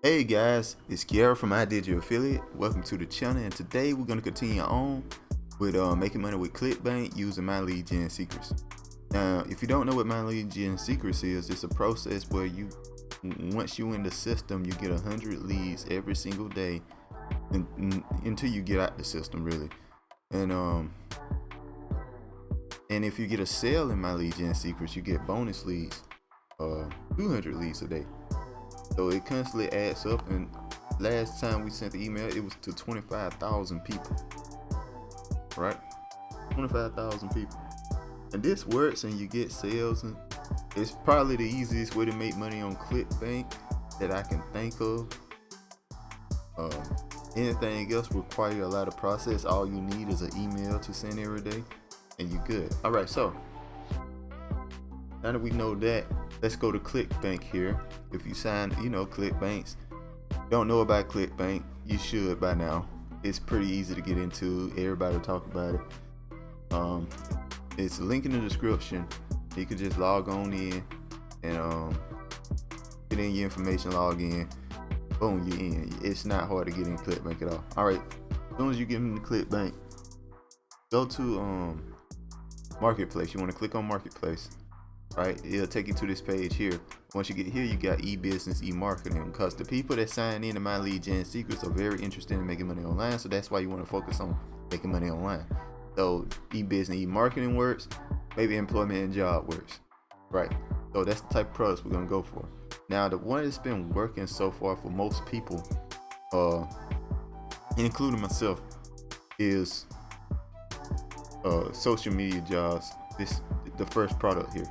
Hey guys, it's Kiara from I Did Your Affiliate. Welcome to the channel, and today we're going to continue on with making money with Clickbank using my lead gen secrets. Now, if you don't know what my lead gen secrets is, it's a process where once you in the system, you get 100 leads every single day until you get out the system, really. And if you get a sale in my lead gen secrets, you get bonus leads, 200 leads a day. So it constantly adds up, and last time we sent the email, it was to 25,000 people, right? 25,000 people. And this works, and you get sales, and it's probably the easiest way to make money on Clickbank that I can think of. Anything else require a lot of process. All you need is an email to send every day, and you're good. All right, so now that we know that, let's go to Clickbank here. If you sign, Clickbanks. Don't know about Clickbank, you should by now. It's pretty easy to get into. Everybody will talk about it. It's a link in the description. You can just log on in and get in your information, log in. Boom, you're in. It's not hard to get in Clickbank at all. All right, as soon as you get into Clickbank, go to Marketplace. You want to click on Marketplace. Right, it'll take you to this page here. Once you get here, you got e-business, e-marketing, because the people that sign into my lead gen secrets are very interested in making money online. So that's why you want to focus on making money online. So e-business, e-marketing works, maybe employment and job works, right? So that's the type of products we're gonna go for. Now, the one that's been working so far for most people, including myself, is social media jobs. The first product here.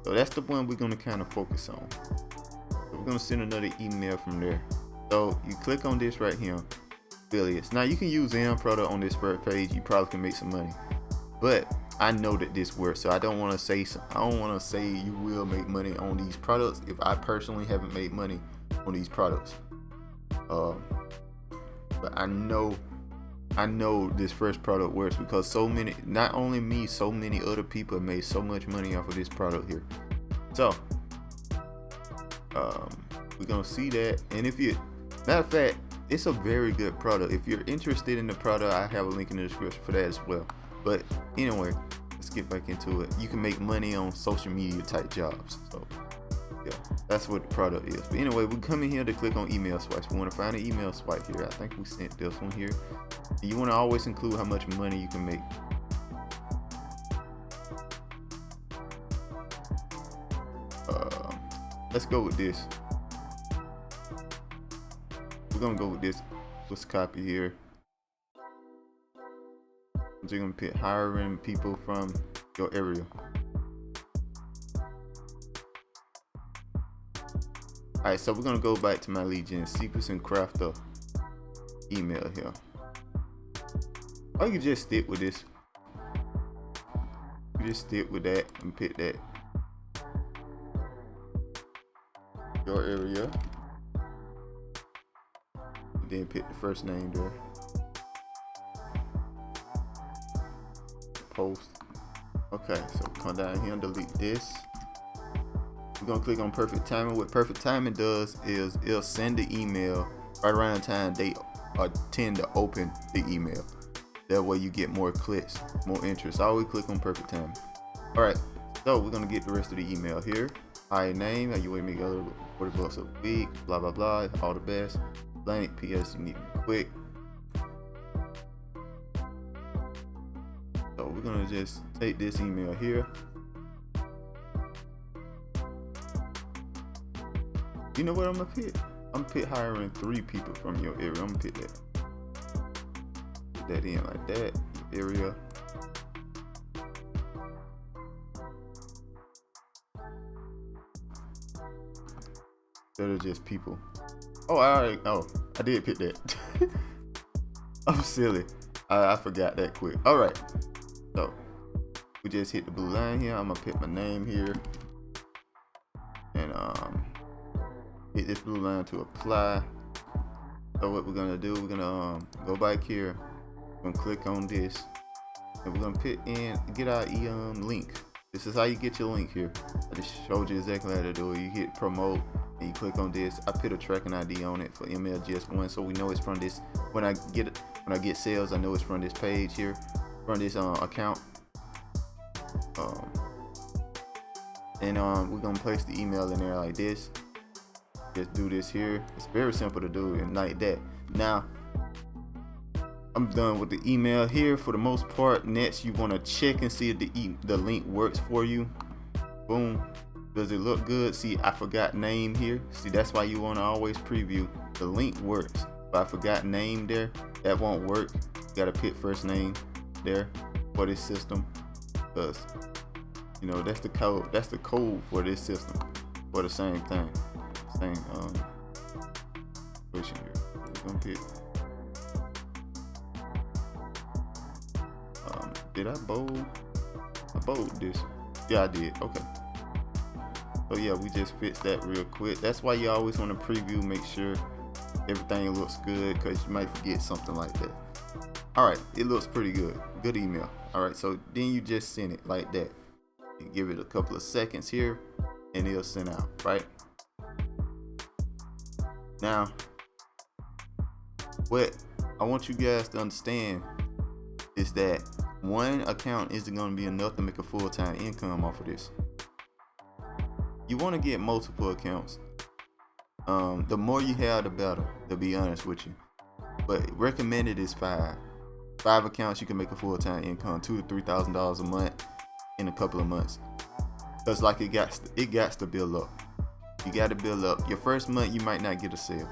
So that's the one we're going to kind of focus on. So we're going to send another email from there. So you click on this right here, affiliates. Now you can use them product on this first page. You probably can make some money, but I know that this works. So I don't want to say you will make money on these products if I personally haven't made money on these products. But I know this first product works because not only me, so many other people have made so much money off of this product here. So we're gonna see that, and matter of fact, it's a very good product. If you're interested in the product, I have a link in the description for that as well. But anyway, let's get back into it. You can make money on social media type jobs. So yeah, that's what the product is. But anyway, we come in here to click on email swipes. We want to find an email swipe here. I think we sent this one here. And you want to always include how much money you can make. Let's go with this. We're gonna go with this. Let's copy here. I'm just gonna put hiring people from your area. Alright, so we're gonna go back to my lead gen secrets and craft a email here. Or you can just stick with this. You just stick with that and pick that. Your area. And then pick the first name there. Post. Okay, so come down here and delete this. We're gonna click on perfect timing. What perfect timing does is it'll send the email right around the time they tend to open the email. That way you get more clicks, more interest. I always click on perfect timing. All right, so we're gonna get the rest of the email here. Hi, name, how you want me to go 40 bucks a week, blah blah blah, all the best. Blank, PS, you need to be quick. So we're gonna just take this email here. You know what I'm gonna pick? I'm gonna pick hiring 3 people from your area. I'm gonna pick that. Put that in like that. Area. That are just people. Oh, I did pick that. I'm silly. I forgot that quick. All right. So we just hit the blue line here. I'm gonna pick my name here, and hit this blue line to apply. So what we're gonna do, we're gonna go back here, we're gonna click on this, and we're gonna get our link. This is how you get your link here. I just showed you exactly how to do it. You hit promote, and you click on this. I put a tracking ID on it for MLGS1, so we know it's from this. When I get sales, I know it's from this page here, from this account. And we're gonna place the email in there like this. Just do this here. It's very simple to do and like that. Now I'm done with the email here for the most part. Next, you want to check and see if the link works for you. Boom. Does it look good? See, I forgot name here. See, that's why you want to always preview. The link works, but I forgot name there. That won't work. You gotta pick first name there for this system, because you know that's the code. That's the code for this system for the same thing. Same question here. We're gonna pick. Did I bold? I bold this. Yeah, I did. Okay. So yeah, we just fixed that real quick. That's why you always want to preview, make sure everything looks good, because you might forget something like that. All right, it looks pretty good. Good email. All right, so then you just send it like that. You give it a couple of seconds here, and it'll send out, right? Now, what I want you guys to understand is that one account isn't going to be enough to make a full-time income off of this. You want to get multiple accounts. The more you have, the better, to be honest with you. But recommended is 5. 5 accounts, you can make a full-time income, $2,000 to $3,000 a month in a couple of months. Cause like it got to build up. You got to build up. Your first month, you might not get a sale,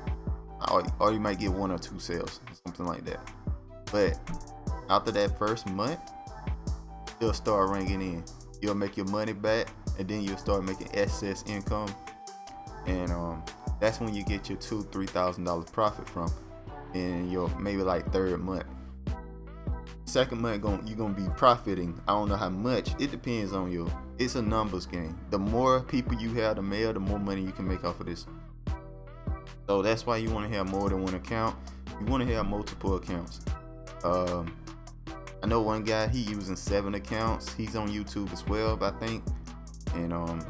or you might get 1 or 2 sales, something like that. But after that first month, it'll start ringing in. You'll make your money back, and then you'll start making excess income, and that's when you get your $2,000 to $3,000 profit from, in your maybe like 3rd month. 2nd month, you're gonna be profiting. I don't know how much. It depends on you. It's a numbers game. The more people you have to mail, the more money you can make off of this. So that's why you want to have more than one account. You want to have multiple accounts. I know one guy, he using 7 accounts. He's on YouTube as well, I think. And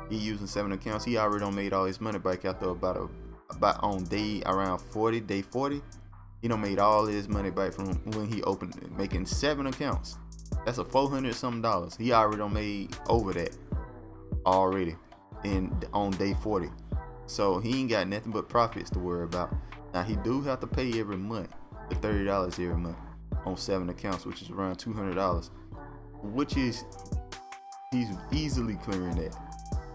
he using 7 accounts. He already done made all his money back after about on day 40. He done made all his money back from when he opened it, making 7 accounts. That's a $400 something. He already done made over that already on day 40. So he ain't got nothing but profits to worry about. Now he do have to pay every month, the $30 every month on 7 accounts, which is around $200, which is he's easily clearing that.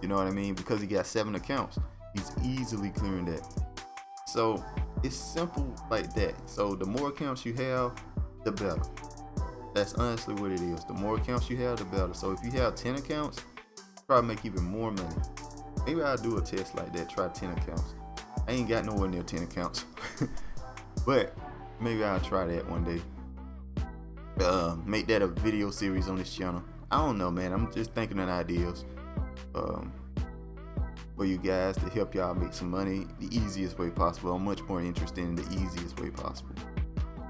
You know what I mean? Because he got 7 accounts, he's easily clearing that. So it's simple like that. So the more accounts you have, the better. That's honestly what it is. The more accounts you have, the better. So if you have 10 accounts, try to make even more money. Maybe I'll do a test like that, try 10 accounts. I ain't got nowhere near 10 accounts. But maybe I'll try that one day. Make that a video series on this channel. I don't know, man. I'm just thinking of ideas for you guys to help y'all make some money the easiest way possible. I'm much more interested in the easiest way possible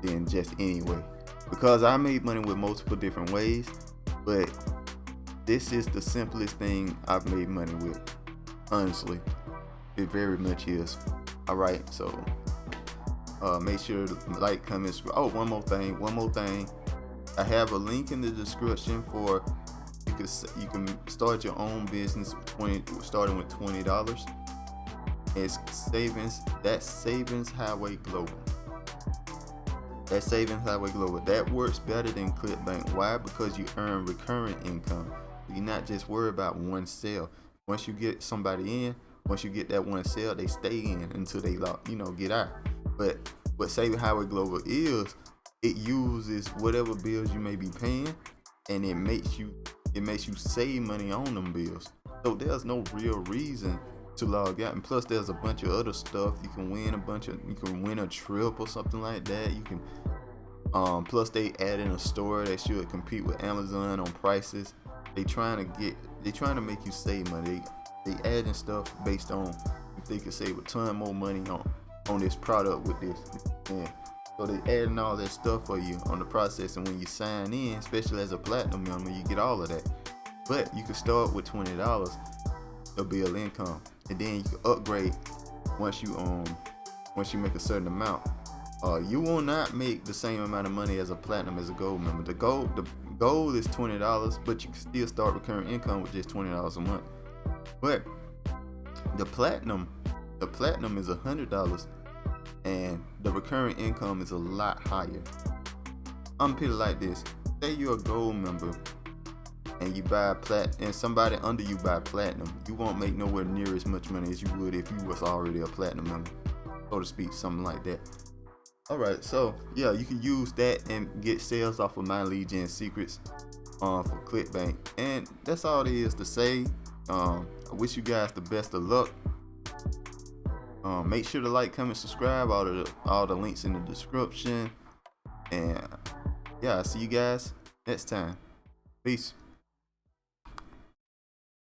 than just any way. Because I made money with multiple different ways, but this is the simplest thing I've made money with. Honestly, it very much is. All right, so make sure to like, comment, subscribe. Oh, one more thing. I have a link in the description for you can start your own business starting with $20. It's savings. That's Savings Highway Global. That Savings Highway Global. That works better than Clickbank. Why? Because you earn recurring income. You're not just worried about one sale. Once you get somebody in, once you get that one sale, they stay in until they get out. But what Savings Highway Global is, it uses whatever bills you may be paying, and it makes you save money on them bills. So there's no real reason to log out. And plus there's a bunch of other stuff. You can win a trip or something like that. You can plus they add in a store that should compete with Amazon on prices. They trying to make you save money. They adding stuff based on if they could save a ton more money on this product with this. Yeah. So they adding all that stuff for you on the process, and when you sign in, especially as a platinum member, you get all of that. But you can start with $20 a bill income, and then you can upgrade once you make a certain amount. You will not make the same amount of money as a platinum as a gold member. The gold is $20, but you can still start recurring income with just $20 a month. But the platinum is $100, and the recurring income is a lot higher. I'm put it like this: say you're a gold member and you buy and somebody under you buy platinum, you won't make nowhere near as much money as you would if you was already a platinum member, so to speak, something like that. Alright, so yeah, you can use that and get sales off of my lead gen secrets for Clickbank. And that's all there is to say. I wish you guys the best of luck. Make sure to like, comment, subscribe. All the links in the description. And yeah, I'll see you guys next time. Peace.